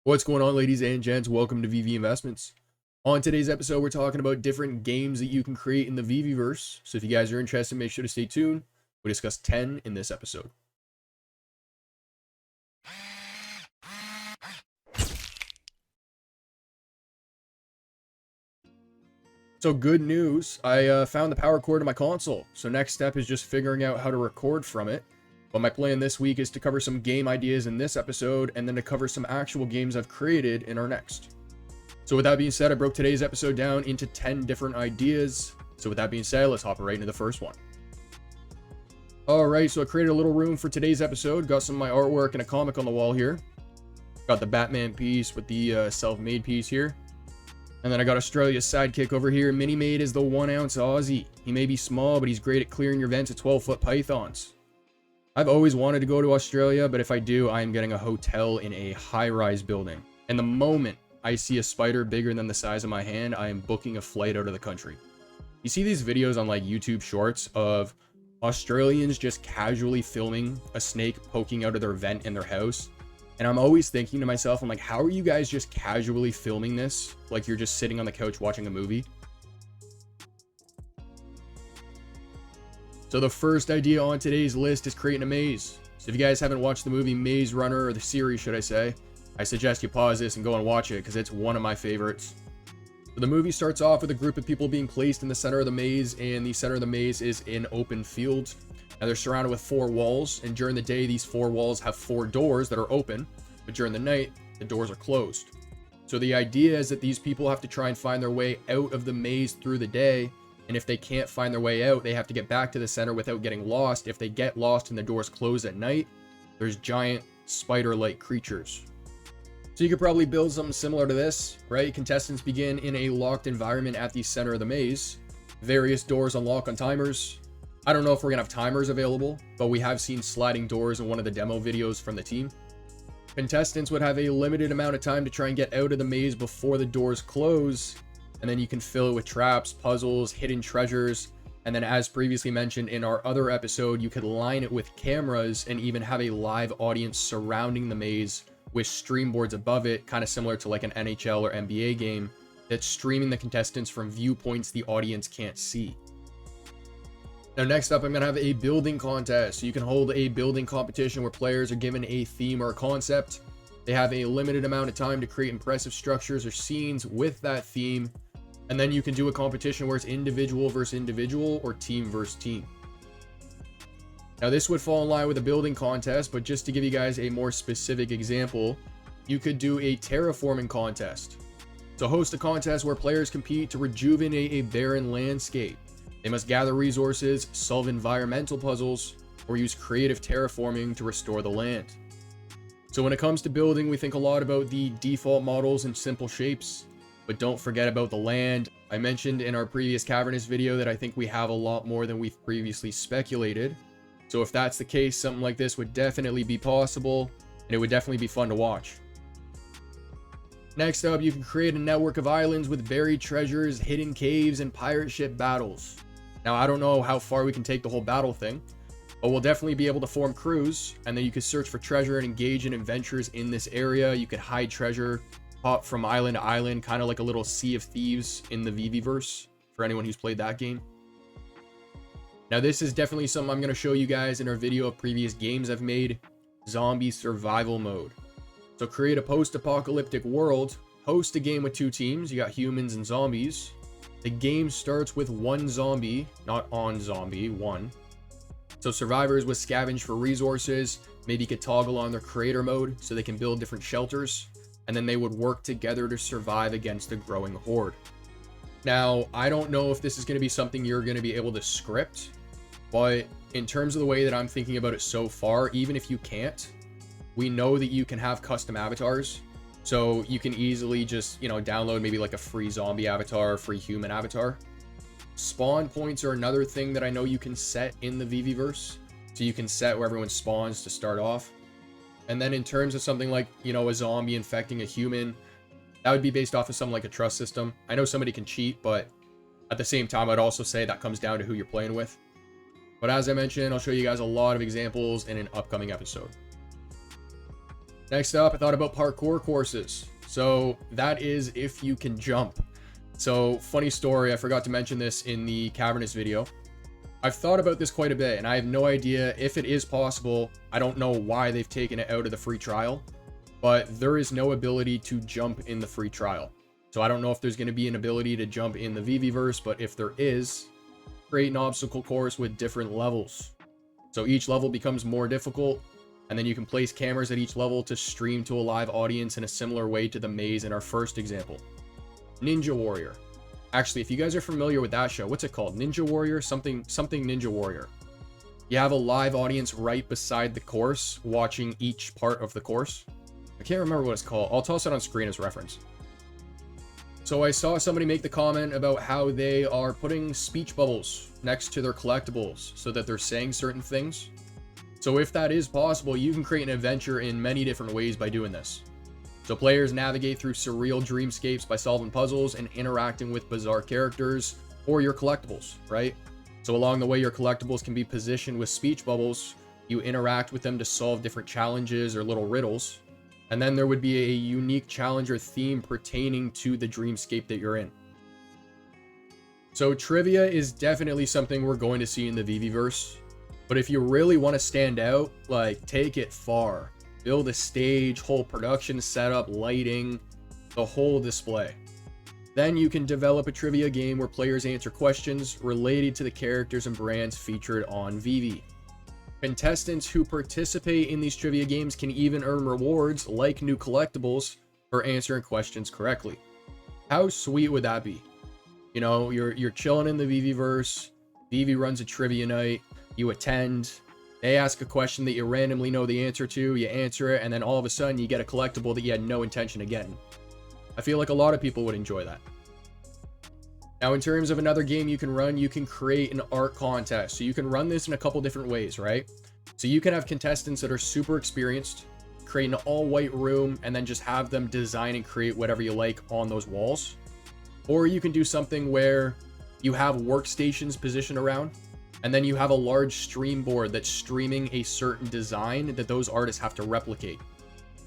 What's going on, ladies and gents? Welcome to VeVe Investments. On today's episode, we're talking about different games that you can create in the VeVeVerse. So if you guys are interested, make sure to stay tuned. We discuss 10 in this episode. So good news, I found the power cord to my console. So next step is just figuring out how to record from it. But my plan this week is to cover some game ideas in this episode, and then to cover some actual games I've created in our next. So with that being said, I broke today's episode down into 10 different ideas. So with that being said, let's hop right into the first one. Alright, so I created a little room for today's episode. Got some of my artwork and a comic on the wall here. Got the Batman piece with the self-made piece here. And then I got Australia's sidekick over here. Mini-made is the 1-ounce Aussie. He may be small, but he's great at clearing your vents at 12-foot pythons. I've always wanted to go to Australia, but if I do, I am getting a hotel in a high-rise building. And the moment I see a spider bigger than the size of my hand, I am booking a flight out of the country. You see these videos on like YouTube shorts of Australians just casually filming a snake poking out of their vent in their house. And I'm always thinking to myself, I'm like, how are you guys just casually filming this? Like you're just sitting on the couch watching a movie? So the first idea on today's list is creating a maze. So if you guys haven't watched the movie Mazerunner, or the series should I say, I suggest you pause this and go and watch it because it's one of my favorites. So the movie starts off with a group of people being placed in the center of the maze, and the center of the maze is an open field. Now they're surrounded with 4 walls, and during the day these 4 walls have 4 doors that are open, but during the night the doors are closed. So the idea is that these people have to try and find their way out of the maze through the day. And if they can't find their way out, they have to get back to the center without getting lost. If they get lost and the doors close at night, there's giant spider-like creatures. So you could probably build something similar to this, right? Contestants begin in a locked environment at the center of the maze. Various doors unlock on timers. I don't know if we're gonna have timers available, but we have seen sliding doors in one of the demo videos from the team. Contestants would have a limited amount of time to try and get out of the maze before the doors close. And then you can fill it with traps, puzzles, hidden treasures. And then as previously mentioned in our other episode, you could line it with cameras and even have a live audience surrounding the maze with stream boards above it, kind of similar to like an NHL or NBA game that's streaming the contestants from viewpoints the audience can't see. Now next up, I'm going to have a building contest. So you can hold a building competition where players are given a theme or a concept. They have a limited amount of time to create impressive structures or scenes with that theme. And then you can do a competition where it's individual versus individual or team versus team. Now this would fall in line with a building contest, but just to give you guys a more specific example, you could do a terraforming contest. So host a contest where players compete to rejuvenate a barren landscape. They must gather resources, solve environmental puzzles, or use creative terraforming to restore the land. So when it comes to building, we think a lot about the default models and simple shapes. But don't forget about the land. I mentioned in our previous cavernous video that I think we have a lot more than we've previously speculated. So if that's the case, something like this would definitely be possible, and it would definitely be fun to watch. Next up, you can create a network of islands with buried treasures, hidden caves, and pirate ship battles. Now I don't know how far we can take the whole battle thing, but we'll definitely be able to form crews, and then you could search for treasure and engage in adventures in this area. You could hide treasure, hop from island to island, kind of like a little Sea of Thieves in the VeVeVerse for anyone who's played that game. Now this is definitely something I'm going to show you guys in our video of previous games I've made, zombie survival mode. So create a post-apocalyptic world, host a game with 2 teams, you got humans and zombies. The game starts with 1 zombie, not on zombie, 1. So survivors would scavenge for resources, maybe could toggle on their creator mode so they can build different shelters. And then they would work together to survive against a growing horde. Now, I don't know if this is going to be something you're going to be able to script, but in terms of the way that I'm thinking about it so far, even if you can't, we know that you can have custom avatars. So you can easily just, download maybe like a free zombie avatar, free human avatar. Spawn points are another thing that I know you can set in the VeVeVerse. So you can set where everyone spawns to start off. And then in terms of something like, a zombie infecting a human, that would be based off of something like a trust system. I know somebody can cheat, but at the same time, I'd also say that comes down to who you're playing with. But as I mentioned, I'll show you guys a lot of examples in an upcoming episode. Next up, I thought about parkour courses. So that is if you can jump. So funny story, I forgot to mention this in the cavernous video. I've thought about this quite a bit, and I have no idea if it is possible. I don't know why they've taken it out of the free trial, but there is no ability to jump in the free trial. So I don't know if there's going to be an ability to jump in the VeVeVerse, but if there is, create an obstacle course with different levels. So each level becomes more difficult, and then you can place cameras at each level to stream to a live audience in a similar way to the maze in our first example. Ninja Warrior. Actually, if you guys are familiar with that show, what's it called? Ninja Warrior? Something Ninja Warrior. You have a live audience right beside the course, watching each part of the course. I can't remember what it's called. I'll toss it on screen as reference. So I saw somebody make the comment about how they are putting speech bubbles next to their collectibles so that they're saying certain things. So if that is possible, you can create an adventure in many different ways by doing this. So players navigate through surreal dreamscapes by solving puzzles and interacting with bizarre characters or your collectibles, right? So along the way, your collectibles can be positioned with speech bubbles. You interact with them to solve different challenges or little riddles. And then there would be a unique challenge or theme pertaining to the dreamscape that you're in. So trivia is definitely something we're going to see in the VeVeVerse. But if you really want to stand out, like, take it far. Build a stage, whole production setup, lighting, the whole display. Then you can develop a trivia game where players answer questions related to the characters and brands featured on VeVe. Contestants who participate in these trivia games can even earn rewards like new collectibles for answering questions correctly. How sweet would that be? You know, you're chilling in the VeVeVerse, VeVe runs a trivia night, you attend, they ask a question that you randomly know the answer to, you answer it, and then all of a sudden you get a collectible that you had no intention of getting. I feel like a lot of people would enjoy that. Now, in terms of another game you can run, you can create an art contest. So you can run this in a couple different ways, right? So you can have contestants that are super experienced, create an all-white room, and then just have them design and create whatever you like on those walls. Or you can do something where you have workstations positioned around, and then you have a large stream board that's streaming a certain design that those artists have to replicate.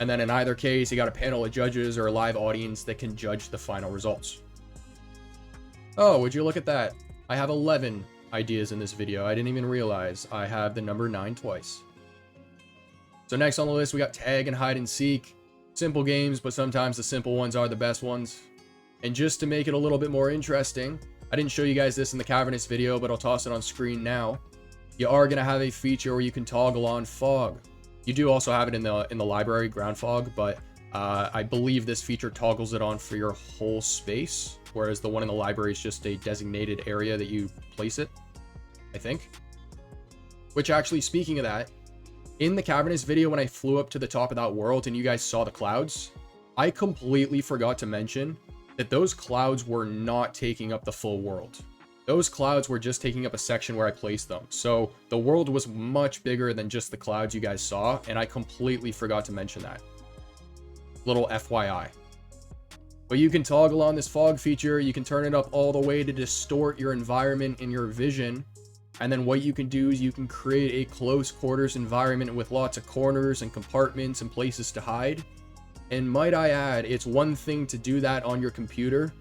And then in either case, you got a panel of judges or a live audience that can judge the final results. Oh, would you look at that? I have 11 ideas in this video. I didn't even realize I have the number 9 twice. So next on the list, we got tag and hide and seek. Simple games, but sometimes the simple ones are the best ones. And just to make it a little bit more interesting, I didn't show you guys this in the cavernous video, but I'll toss it on screen now. You are going to have a feature where you can toggle on fog. You do also have it in the library, ground fog, but I believe this feature toggles it on for your whole space, whereas the one in the library is just a designated area that you place it, I think. Which actually, speaking of that, in the cavernous video when I flew up to the top of that world and you guys saw the clouds, I completely forgot to mention that those clouds were not taking up the full world. Those clouds were just taking up a section where I placed them. So the world was much bigger than just the clouds you guys saw, and I completely forgot to mention that. Little FYI. But you can toggle on this fog feature, you can turn it up all the way to distort your environment and your vision. And then what you can do is you can create a close quarters environment with lots of corners and compartments and places to hide. And might I add, it's one thing to do that on your computer,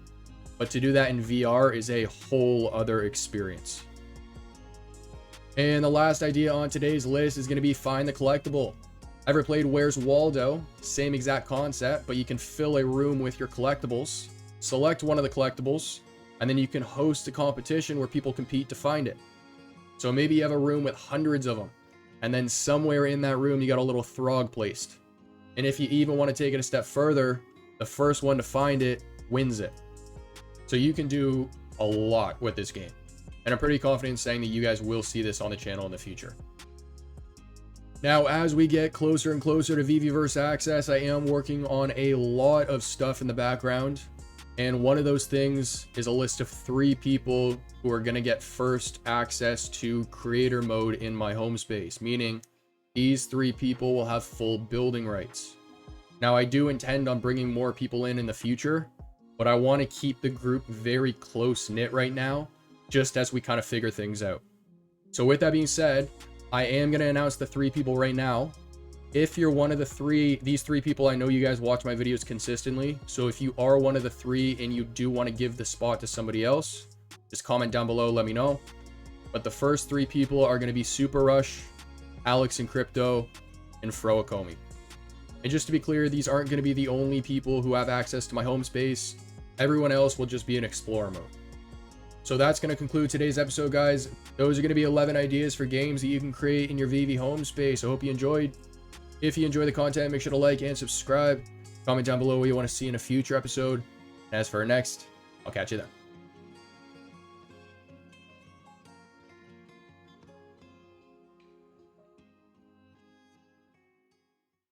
but to do that in VR is a whole other experience. And the last idea on today's list is going to be find the collectible. Ever played Where's Waldo? Same exact concept, but you can fill a room with your collectibles, select one of the collectibles, and then you can host a competition where people compete to find it. So maybe you have a room with hundreds of them, and then somewhere in that room you got a little throg placed. And if you even want to take it a step further, the first one to find it wins it. So you can do a lot with this game. And I'm pretty confident in saying that you guys will see this on the channel in the future. Now, as we get closer and closer to VeVeVerse access, I am working on a lot of stuff in the background. And one of those things is a list of 3 people who are going to get first access to creator mode in my home space, meaning these 3 people will have full building rights. Now, I do intend on bringing more people in the future, but I want to keep the group very close-knit right now, just as we kind of figure things out. So with that being said, I am going to announce the 3 people right now. If you're one of these three people, I know you guys watch my videos consistently. So if you are one of the three and you do want to give the spot to somebody else, just comment down below, let me know. But the first three people are going to be Suparush, Alex and Crypto, and Fro Ecomi. And just to be clear, these aren't going to be the only people who have access to my home space. Everyone else will just be in Explorer mode. So that's going to conclude today's episode, guys. Those are going to be 11 ideas for games that you can create in your VeVe home space. I hope you enjoyed. If you enjoy the content, make sure to like and subscribe. Comment down below what you want to see in a future episode. And as for our next, I'll catch you then.